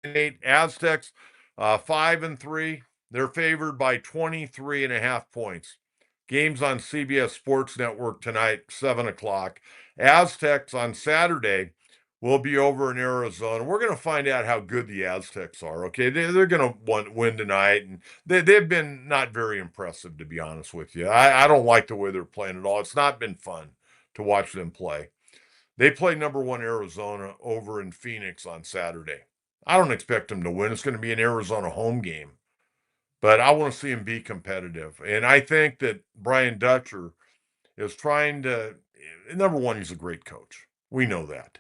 game. Aztecs, 5-3. They're favored by 23.5 points. Games on CBS Sports Network tonight, 7 o'clock. Aztecs on Saturday will be over in Arizona. We're going to find out how good the Aztecs are, okay? They're going to win tonight, and they've been not very impressive, to be honest with you. I don't like the way they're playing at all. It's not been fun to watch them play. They play number 1 Arizona over in Phoenix on Saturday. I don't expect them to win. It's going to be an Arizona home game. But I want to see him be competitive. And I think that Brian Dutcher is trying to, number one, he's a great coach. We know that.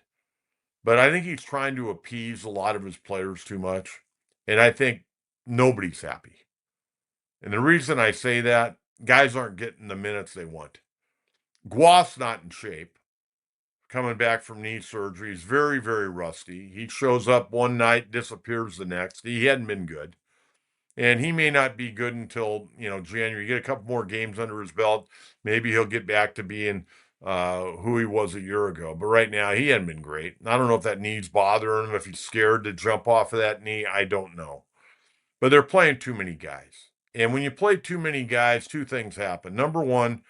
But I think he's trying to appease a lot of his players too much. And I think nobody's happy. And the reason I say that, guys aren't getting the minutes they want. Guas not in shape. Coming back from knee surgery. He's very, very rusty. He shows up one night, disappears the next. He hadn't been good. And he may not be good until, January. You get a couple more games under his belt. Maybe he'll get back to being who he was a year ago. But right now, he hadn't been great. I don't know if that knee's bothering him, if he's scared to jump off of that knee. I don't know. But they're playing too many guys. And when you play too many guys, 2 things happen. Number one,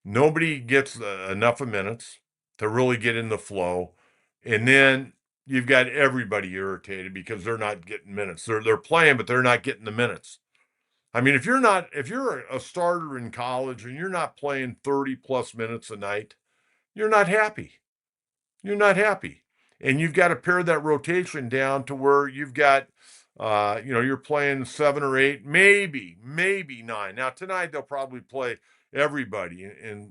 nobody gets enough of minutes to really get in the flow. And then you've got everybody irritated because they're not getting minutes. They're playing, but they're not getting the minutes. I mean, if you're a starter in college and you're not playing 30 plus minutes a night, you're not happy. You're not happy. And you've got to pare that rotation down to where you've got, you're playing 7 or 8, maybe 9. Now, tonight they'll probably play everybody,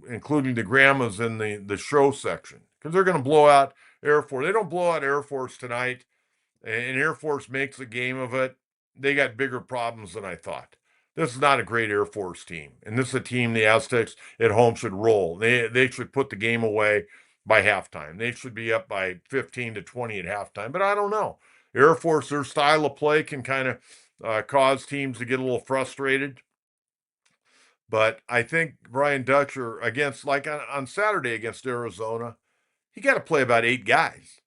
including the grandmas in the show section, because they're going to blow out Air Force. They don't blow out Air Force tonight, and Air Force makes a game of it. They got bigger problems than I thought. This is not a great Air Force team, and this is a team the Aztecs at home should roll. They should put the game away by halftime. They should be up by 15 to 20 at halftime, but I don't know. Air Force, their style of play can kind of cause teams to get a little frustrated. But I think Brian Dutcher against, like on Saturday against Arizona, he got to play about 8 guys,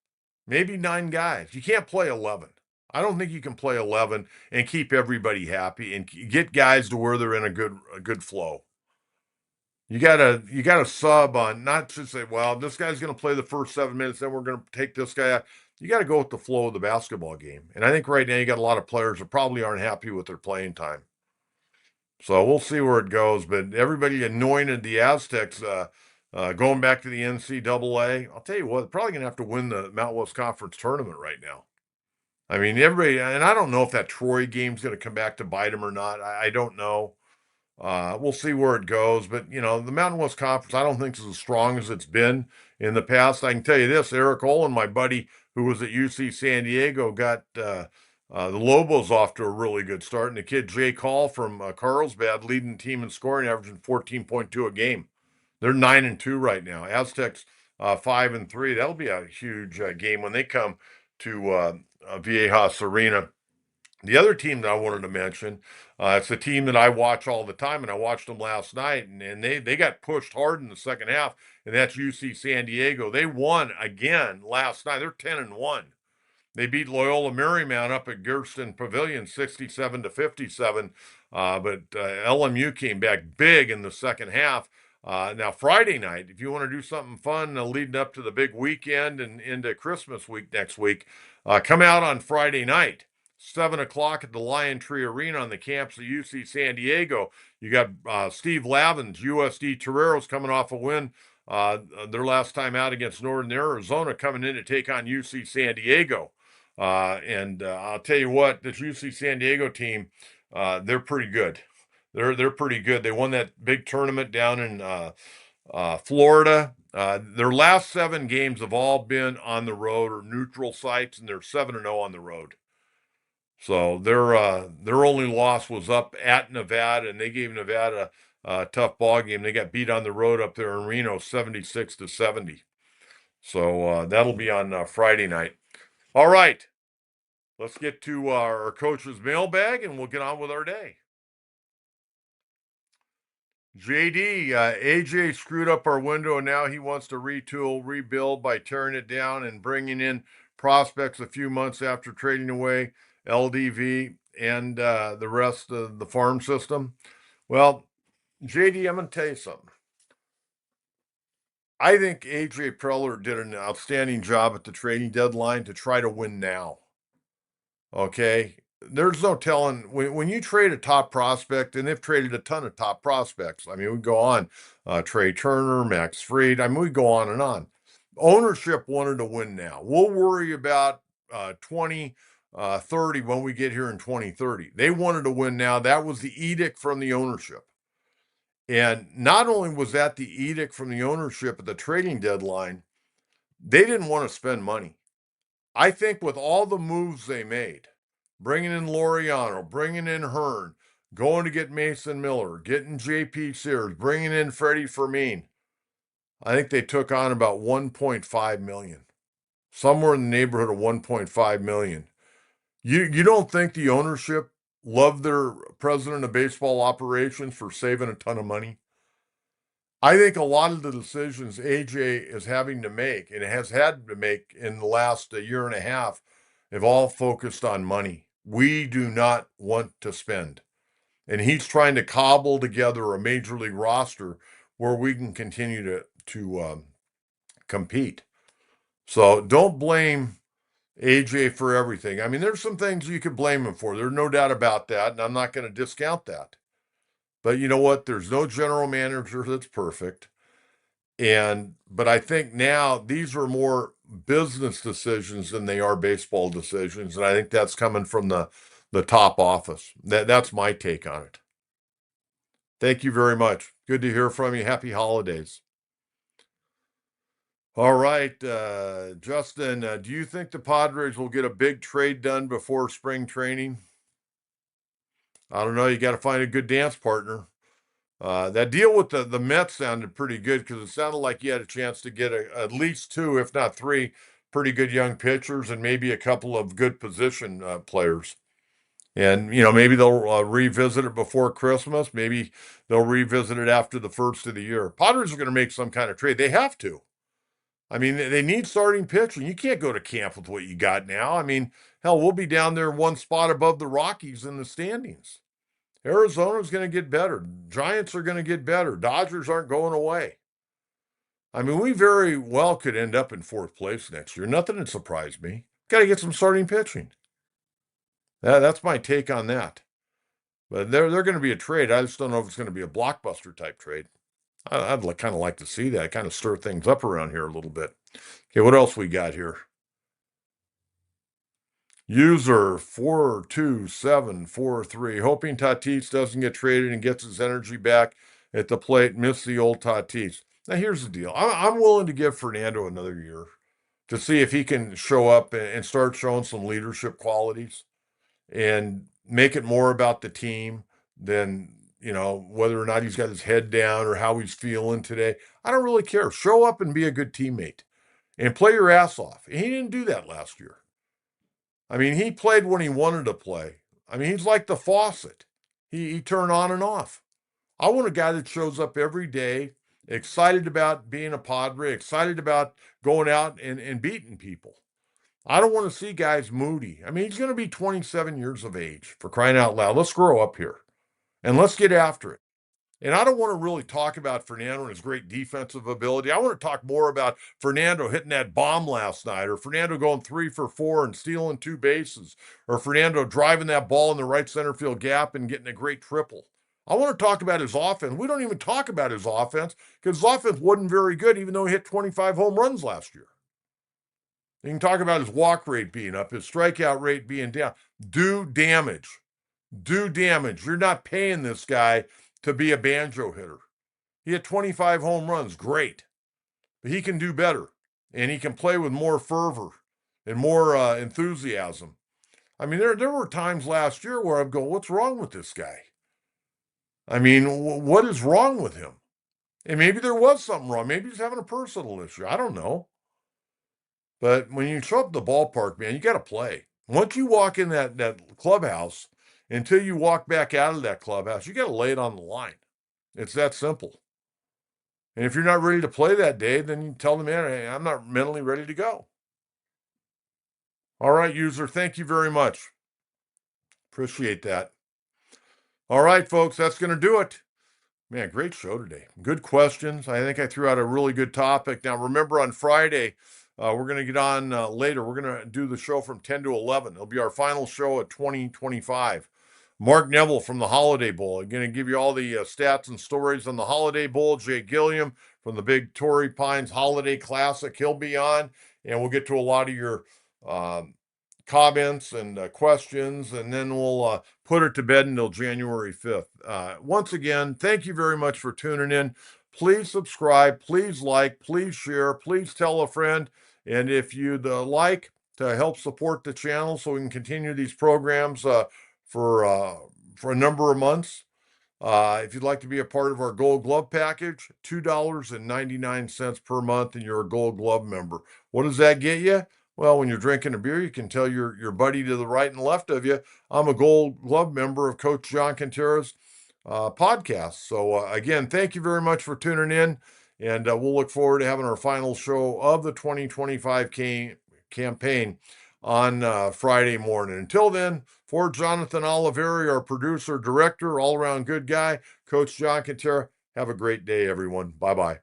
maybe 9 guys. You can't play 11. I don't think you can play 11 and keep everybody happy and get guys to where they're in a good flow. You gotta sub on, not to say, well, this guy's going to play the first 7 minutes, then we're going to take this guy out. You got to go with the flow of the basketball game. And I think right now you got a lot of players that probably aren't happy with their playing time. So we'll see where it goes. But everybody anointed the Aztecs going back to the NCAA. I'll tell you what, they're probably going to have to win the Mountain West Conference tournament right now. I mean, everybody, and I don't know if that Troy game's going to come back to bite them or not. I don't know. We'll see where it goes. But, the Mountain West Conference, I don't think is as strong as it's been in the past. I can tell you this, Eric Olin, my buddy who was at UC San Diego, got the Lobos off to a really good start. And the kid Jake Hall from Carlsbad leading the team in scoring, averaging 14.2 a game. They're 9-2 right now. Aztecs 5-3. That'll be a huge game when they come to Viejas Arena. The other team that I wanted to mention, it's a team that I watch all the time, and I watched them last night, and they got pushed hard in the second half, and that's UC San Diego. They won again last night. They're 10-1. They beat Loyola Marymount up at Gersten Pavilion 67-57. But LMU came back big in the second half. Now, Friday night, if you want to do something fun leading up to the big weekend and into Christmas week next week, come out on Friday night, 7 o'clock at the Lion Tree Arena on the campus of UC San Diego. You got Steve Lavin's USD Toreros coming off a win their last time out against Northern Arizona, coming in to take on UC San Diego. And I'll tell you what, this UC San Diego team, they're pretty good. They're pretty good. They won that big tournament down in Florida. Their last 7 games have all been on the road or neutral sites, and they're 7-0 on the road. So their only loss was up at Nevada, and they gave Nevada a tough ball game. They got beat on the road up there in Reno, 76-70. So that'll be on Friday night. All right, let's get to our coach's mailbag, and we'll get on with our day. JD, AJ screwed up our window, and now he wants to retool, rebuild by tearing it down and bringing in prospects a few months after trading away LDV and the rest of the farm system. Well, JD, I'm going to tell you something. I think AJ Preller did an outstanding job at the trading deadline to try to win now. Okay. There's no telling when you trade a top prospect, and they've traded a ton of top prospects. I mean, we go on Trey Turner, Max Fried. I mean, we go on and on. Ownership wanted to win now. We'll worry about 2030 when we get here in 2030. They wanted to win now. That was the edict from the ownership. And not only was that the edict from the ownership at the trading deadline, they didn't want to spend money. I think with all the moves they made, bringing in Laureano, bringing in Hearn, going to get Mason Miller, getting J.P. Sears, bringing in Freddie Fermin, I think they took on about 1.5 million, somewhere in the neighborhood of 1.5 million. You don't think the ownership loved their president of baseball operations for saving a ton of money? I think a lot of the decisions AJ is having to make and has had to make in the last year and a half have all focused on money. We do not want to spend. And he's trying to cobble together a major league roster where we can continue to compete. So don't blame AJ for everything. I mean, there's some things you could blame him for. There's no doubt about that, and I'm not going to discount that. But you know what? There's no general manager that's perfect. But I think now these are more business decisions than they are baseball decisions. And I think that's coming from the top office. That's my take on it. Thank you very much. Good to hear from you. Happy holidays. All right, Justin, do you think the Padres will get a big trade done before spring training? I don't know. You got to find a good dance partner. That deal with the Mets sounded pretty good because it sounded like you had a chance to get at least two, if not three, pretty good young pitchers and maybe a couple of good position players. And, maybe they'll revisit it before Christmas. Maybe they'll revisit it after the first of the year. Padres are going to make some kind of trade. They have to. I mean, they need starting pitching. You can't go to camp with what you got now. I mean, hell, we'll be down there one spot above the Rockies in the standings. Arizona's going to get better. Giants are going to get better. Dodgers aren't going away. I mean, we very well could end up in fourth place next year. Nothing would surprise me. Got to get some starting pitching. That's my take on that. But they're going to be a trade. I just don't know if it's going to be a blockbuster type trade. I'd kind of like to see that. Kind of stir things up around here a little bit. Okay, what else we got here? User 42743, hoping Tatis doesn't get traded and gets his energy back at the plate. Miss the old Tatis. Now, here's the deal. I'm willing to give Fernando another year to see if he can show up and start showing some leadership qualities and make it more about the team than, whether or not he's got his head down or how he's feeling today. I don't really care. Show up and be a good teammate and play your ass off. He didn't do that last year. I mean, he played when he wanted to play. I mean, he's like the faucet. He turned on and off. I want a guy that shows up every day, excited about being a Padre, excited about going out and beating people. I don't want to see guys moody. I mean, he's going to be 27 years of age, for crying out loud. Let's grow up here and let's get after it. And I don't want to really talk about Fernando and his great defensive ability. I want to talk more about Fernando hitting that bomb last night, or Fernando going 3 for 4 and stealing 2 bases, or Fernando driving that ball in the right center field gap and getting a great triple. I want to talk about his offense. We don't even talk about his offense because his offense wasn't very good, even though he hit 25 home runs last year. You can talk about his walk rate being up, his strikeout rate being down. Do damage. Do damage. You're not paying this guy to be a banjo hitter. He had 25 home runs. Great. But he can do better. And he can play with more fervor and more enthusiasm. I mean, there were times last year where I'd go, what's wrong with this guy? I mean, what is wrong with him? And maybe there was something wrong. Maybe he's having a personal issue. I don't know. But when you show up at the ballpark, man, you got to play. Once you walk in that clubhouse, until you walk back out of that clubhouse, you got to lay it on the line. It's that simple. And if you're not ready to play that day, then you tell the man, hey, I'm not mentally ready to go. All right, user, thank you very much. Appreciate that. All right, folks, that's going to do it. Man, great show today. Good questions. I think I threw out a really good topic. Now, remember on Friday, we're going to get on later. We're going to do the show from 10 to 11. It'll be our final show at 2025. Mark Neville from the Holiday Bowl. I'm going to give you all the stats and stories on the Holiday Bowl. Jay Gilliam from the Big Torrey Pines Holiday Classic. He'll be on, and we'll get to a lot of your comments and questions, and then we'll put it to bed until January 5th. Once again, thank you very much for tuning in. Please subscribe, please like, please share, please tell a friend. And if you'd like to help support the channel so we can continue these programs for a number of months, if you'd like to be a part of our Gold Glove package, $2.99 per month, and you're a Gold Glove member. What does that get you? Well, when you're drinking a beer, you can tell your buddy to the right and left of you, I'm a Gold Glove member of Coach John Kentera's podcast. So, again, thank you very much for tuning in, and we'll look forward to having our final show of the 2025 campaign on Friday morning. Until then, for Jonathan Oliveri, our producer, director, all-around good guy, Coach John Kentera, have a great day, everyone. Bye-bye.